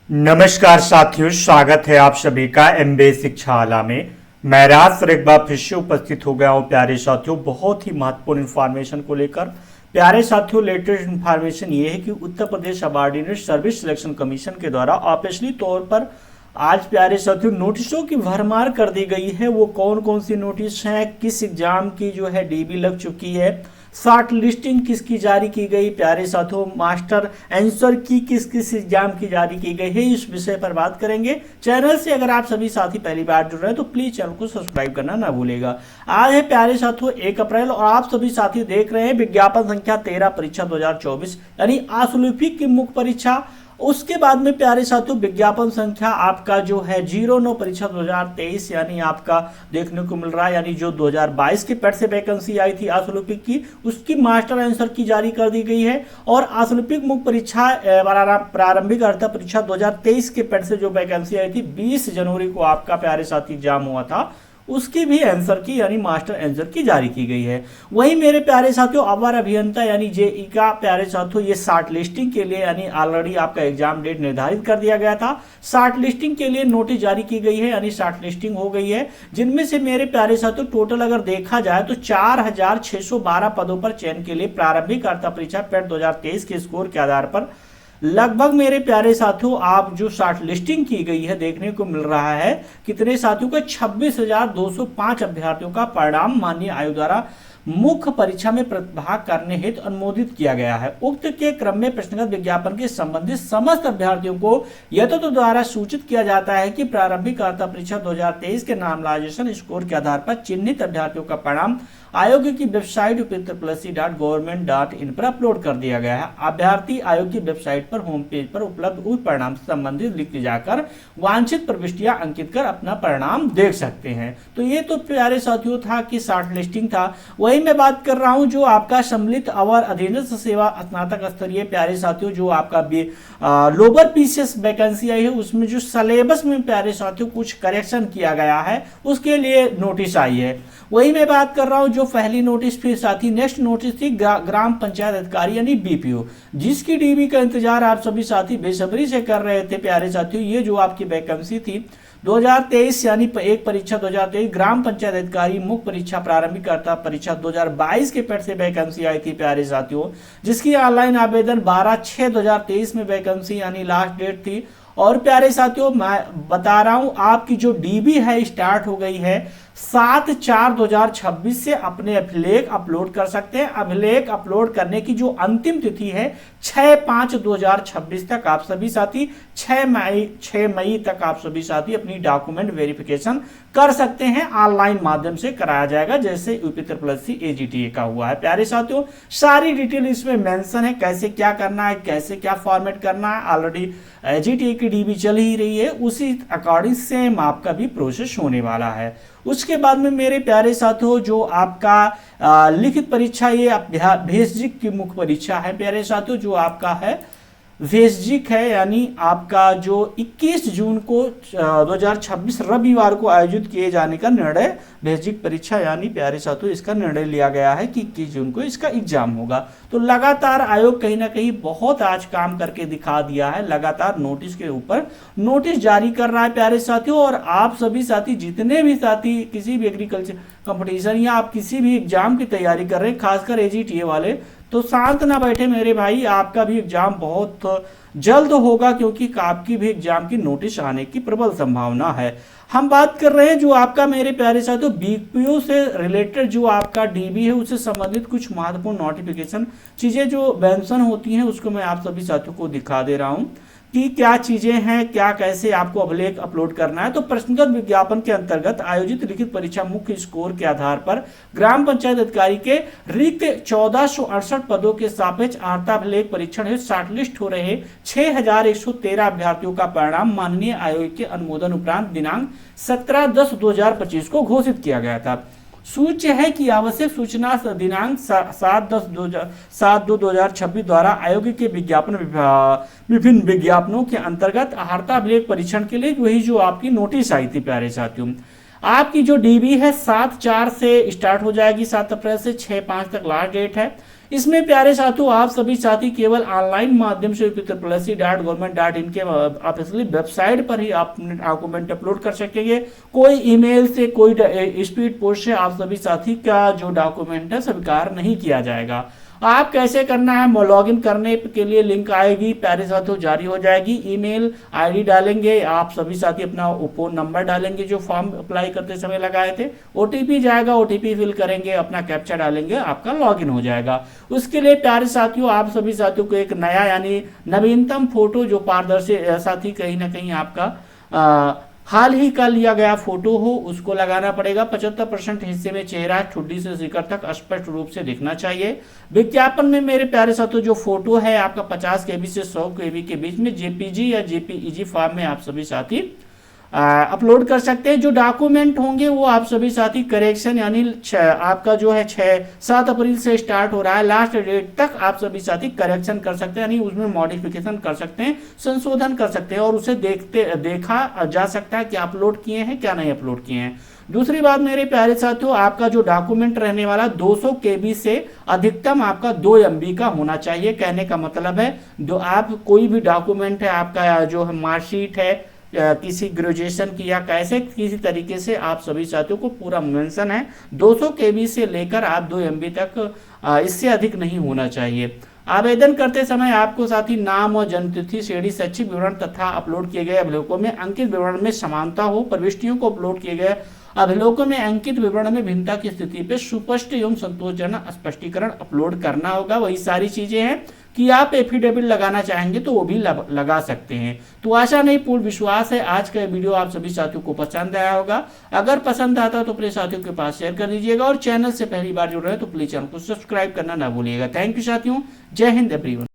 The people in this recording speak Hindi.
नमस्कार साथियों, स्वागत है आप सभी का एमबीए शिक्षाशाला में। मैं राज सर एक बार फिर से उपस्थित हो गया हूँ प्यारे साथियों, बहुत ही महत्वपूर्ण इन्फॉर्मेशन को लेकर। प्यारे साथियों, लेटेस्ट इन्फॉर्मेशन ये है कि Uttar Pradesh subordinate service selection commission के द्वारा ऑफिशियली तौर पर आज प्यारे साथियों नोटिसों की भरमार कर दी गई है। वो कौन कौन सी नोटिस हैं, किस एग्जाम की जो है डीबी लग चुकी है, शॉर्ट लिस्टिंग किसकी जारी की गई, प्यारे साथियों मास्टर आंसर की किस किस एग्जाम की जारी की गई है, इस विषय पर बात करेंगे। चैनल से अगर आप सभी साथी पहली बार जुड़ रहे हैं तो प्लीज चैनल को सब्सक्राइब करना ना भूलेगा। आज है प्यारे साथियों 1 अप्रैल और आप सभी साथी देख रहे हैं विज्ञापन संख्या 13 परीक्षा 2024 यानी आशुलिपिक की मुख्य परीक्षा। उसके बाद में प्यारे साथियों विज्ञापन संख्या आपका जो है 09 परीक्षा 2023 यानी आपका देखने को मिल रहा है, यानी जो 2022 के पेट से वैकेंसी आई थी आशुलिपिक की, उसकी मास्टर आंसर की जारी कर दी गई है। और आशुलिपिक मुख्य परीक्षा प्रारंभिक अर्थ परीक्षा 2023 के पेट से जो वैकेंसी आई थी 20 जनवरी को आपका प्यारे साथी एग्जाम हुआ था, उसकी भी आंसर की यानी मास्टर आंसर की जारी की गई है। वही मेरे प्यारे साथियों अवर अभियंता यानी जेई का प्यारे साथियों ये शॉर्ट लिस्टिंग के लिए यानी ऑलरेडी आपका एग्जाम डेट निर्धारित कर दिया गया था। शॉर्ट लिस्टिंग के लिए नोटिस जारी की गई है यानी शॉर्ट लिस्टिंग हो गई है, जिनमें से मेरे प्यारे साथियों टोटल अगर देखा जाए तो 4612 पदों पर चयन के लिए प्रारंभिक अर्थ परीक्षा पेट 2023 के स्कोर के आधार पर लगभग मेरे प्यारे साथियों आप जो शॉर्ट लिस्टिंग की गई है देखने को मिल रहा है कितने साथियों का 26,205 अभ्यर्थियों का परिणाम माननीय आयोग द्वारा मुख्य परीक्षा में प्रतिभाग करने हेतु अनुमोदित किया गया है। उक्त के क्रम में प्रश्नगत विज्ञापन के संबंधित समस्त अभ्यर्थियों को यथोचित द्वारा सूचित किया जाता है कि प्रारंभिक अर्थ परीक्षा 2023 के नामलाइजेशन स्कोर के आधार पर चिन्हित अभ्यर्थियों का परिणाम आयोग की वेबसाइट uptrpc.government.in पर अपलोड कर दिया गया है। अभ्यर्थी आयोग की वेबसाइट पर होम पेज पर उपलब्ध उस परिणाम से संबंधित लिख जाकर वांछित प्रविष्टियां अंकित कर अपना परिणाम देख सकते हैं। तो ये तो प्यारे साथियों था कि शॉर्ट लिस्टिंग था। वही मैं बात कर रहा हूं जो आपका सम्मिलित अवर अधीनस्थ सेवा स्नातक स्तरीय प्यारे साथियों जो आपका लोअर पीसीएस वैकेंसी आई है उसमें जो सिलेबस में प्यारे साथियों कुछ करेक्शन किया गया है उसके लिए नोटिस आई है। वही मैं बात कर रहा हूं जो पहली नोटिस फिर साथी नेक्स्ट नोटिस थी ग्राम पंचायत अधिकारी यानी बीपीओ, जिसकी डीबी का इंतजार आप सभी साथी बेसब्री से कर रहे थे प्यारे साथियों। ये जो आपकी वैकेंसी थी 2023 यानी एक परीक्षा 2023 ग्राम पंचायत अधिकारी मुख्य परीक्षा प्रारंभिक अर्थ परीक्षा 2022 के पेट से वैकेंसी आई थी प्यारे साथियों, जिसकी ऑनलाइन आवेदन 12/6/2023 में वैकेंसी यानी लास्ट डेट थी। और प्यारे साथियों मैं बता रहा हूं आपकी जो डीबी है स्टार्ट हो गई है 7/4/2026 से अपने अभिलेख अपलोड कर सकते हैं। अभिलेख अपलोड करने की जो अंतिम तिथि है 6/5/2026 तक आप सभी साथी 6 मई तक आप सभी साथी अपनी डॉक्यूमेंट वेरिफिकेशन कर सकते हैं। ऑनलाइन माध्यम से कराया जाएगा जैसे UPTRPC AGTA का हुआ है। प्यारे साथियों सारी डिटेल इसमें मेंशन है, कैसे क्या करना है, कैसे क्या फॉर्मेट करना है। ऑलरेडी AGTA की डीबी चल ही रही है, उसी अकॉर्डिंग सेम आपका भी प्रोसेस होने वाला है। उसके बाद में मेरे प्यारे साथियों जो आपका लिखित परीक्षा ये भेषजिक की मुख्य परीक्षा है प्यारे साथियों, जो आपका है भेषजिक है यानी आपका जो 21 जून को 2026 रविवार को आयोजित किए जाने का निर्णय, भेषजिक परीक्षा यानी प्यारे साथियों इसका निर्णय लिया गया है कि 21 जून को इसका एग्जाम होगा। तो लगातार आयोग कहीं ना कहीं बहुत आज काम करके दिखा दिया है, लगातार नोटिस के ऊपर नोटिस जारी कर रहा है प्यारे साथियों। और आप सभी साथी जितने भी साथी किसी भी एग्रीकल्चर कंपटीशन या आप किसी भी एग्जाम की तैयारी कर रहे हैं खासकर AGTA वाले, तो शांत ना बैठे मेरे भाई, आपका भी एग्जाम बहुत जल्द होगा क्योंकि आपकी भी एग्जाम की नोटिस आने की प्रबल संभावना है। हम बात कर रहे हैं जो आपका मेरे प्यारे साथियों बीपीओ से रिलेटेड जो आपका डीबी है उससे संबंधित कुछ महत्वपूर्ण नोटिफिकेशन चीजें जो मेंशन होती हैं उसको मैं आप सभी साथियों को दिखा दे रहा हूं कि क्या चीजें हैं, क्या कैसे आपको अभिलेख अपलोड करना है। तो प्रश्नगत विज्ञापन के अंतर्गत आयोजित लिखित परीक्षा मुख्य स्कोर के आधार पर ग्राम पंचायत अधिकारी के रिक्त 1468 पदों के सापेक्ष अभिलेख परीक्षण हेतु शॉर्टलिस्ट हो रहे 6113 अभ्यर्थियों का परिणाम माननीय आयोग के अनुमोदन उपरांत दिनांक 17/10/2025 को घोषित किया गया था। सूच्य है कि आवश्यक सूचना दिनांक 7/2/2026 द्वारा आयोग के विभिन्न विज्ञापनों के अंतर्गत अर्हता अभिलेख परीक्षण के लिए वही जो आपकी नोटिस आई थी प्यारे साथियों। आपकी जो डीबी है 7/4 से स्टार्ट हो जाएगी, 7 अप्रैल से 6/5 तक लास्ट डेट है। इसमें प्यारे साथियों आप सभी साथी केवल ऑनलाइन माध्यम से UPTSSC.government.in के ऑफिशियली वेबसाइट पर ही आप अपने डॉक्यूमेंट अपलोड कर सकेंगे। कोई ईमेल से, कोई स्पीड पोस्ट से आप सभी साथी का जो डॉक्यूमेंट है स्वीकार नहीं किया जाएगा। आप कैसे करना है, लॉगिन करने के लिए लिंक आएगी प्यारे साथियों, जारी हो जाएगी। ईमेल आईडी डालेंगे, आप सभी साथी अपना फोन नंबर डालेंगे जो फॉर्म अप्लाई करते समय लगाए थे, ओटीपी जाएगा, ओटीपी फिल करेंगे, अपना कैप्चा डालेंगे, आपका लॉगिन हो जाएगा। उसके लिए प्यारे साथियों आप सभी साथियों को एक नया यानी नवीनतम फोटो जो पारदर्शी साथी कहीं ना कहीं आपका हाल ही का लिया गया फोटो हो उसको लगाना पड़ेगा। 75% हिस्से में चेहरा ठुड्डी से शिखर तक स्पष्ट रूप से दिखना चाहिए। विज्ञापन में मेरे प्यारे साथियों जो फोटो है आपका 50 KB से 100 KB के बीच में जेपीजी या जेपीईजी फॉर्म में आप सभी साथी अपलोड कर सकते हैं। जो डॉक्यूमेंट होंगे वो आप सभी साथी करेक्शन यानी आपका जो है 6-7 अप्रैल से स्टार्ट हो रहा है, लास्ट डेट तक आप सभी साथी करेक्शन कर सकते हैं, यानी उसमें मॉडिफिकेशन कर सकते हैं, संशोधन कर सकते हैं और उसे देखा जा सकता है कि अपलोड किए हैं क्या नहीं अपलोड किए हैं। दूसरी बात मेरे प्यारे साथियों आपका जो डॉक्यूमेंट रहने वाला 200 KB से अधिकतम आपका 2 MB का होना चाहिए। कहने का मतलब है आप कोई भी डॉक्यूमेंट है, आपका जो है मार्कशीट है किसी ग्रेजुएशन की या कैसे किसी तरीके से आप सभी साथियों को पूरा मेंशन है 200 KB से लेकर आप 2 MB तक, इससे अधिक नहीं होना चाहिए। आवेदन करते समय आपको साथी नाम और जन्मतिथि, श्रेणी, शैक्षिक विवरण तथा अपलोड किए गए अभिलेखों में अंकित विवरण में समानता हो। प्रविष्टियों को अपलोड किए गए अभिलेखों में अंकित विवरण में भिन्नता की स्थिति पे सुस्पष्ट एवं संतोषजनक स्पष्टीकरण अपलोड करना होगा। वही सारी चीजें हैं कि आप एफिडेविट लगाना चाहेंगे तो वो भी लगा सकते हैं। तो आशा नहीं पूर्ण विश्वास है आज का वीडियो आप सभी साथियों को पसंद आया होगा। अगर पसंद आता तो अपने साथियों के पास शेयर कर दीजिएगा और चैनल से पहली बार जुड़ रहे हैं तो प्लीज चैनल को सब्सक्राइब करना ना भूलिएगा। थैंक यू साथियों, जय हिंद एवरीवन।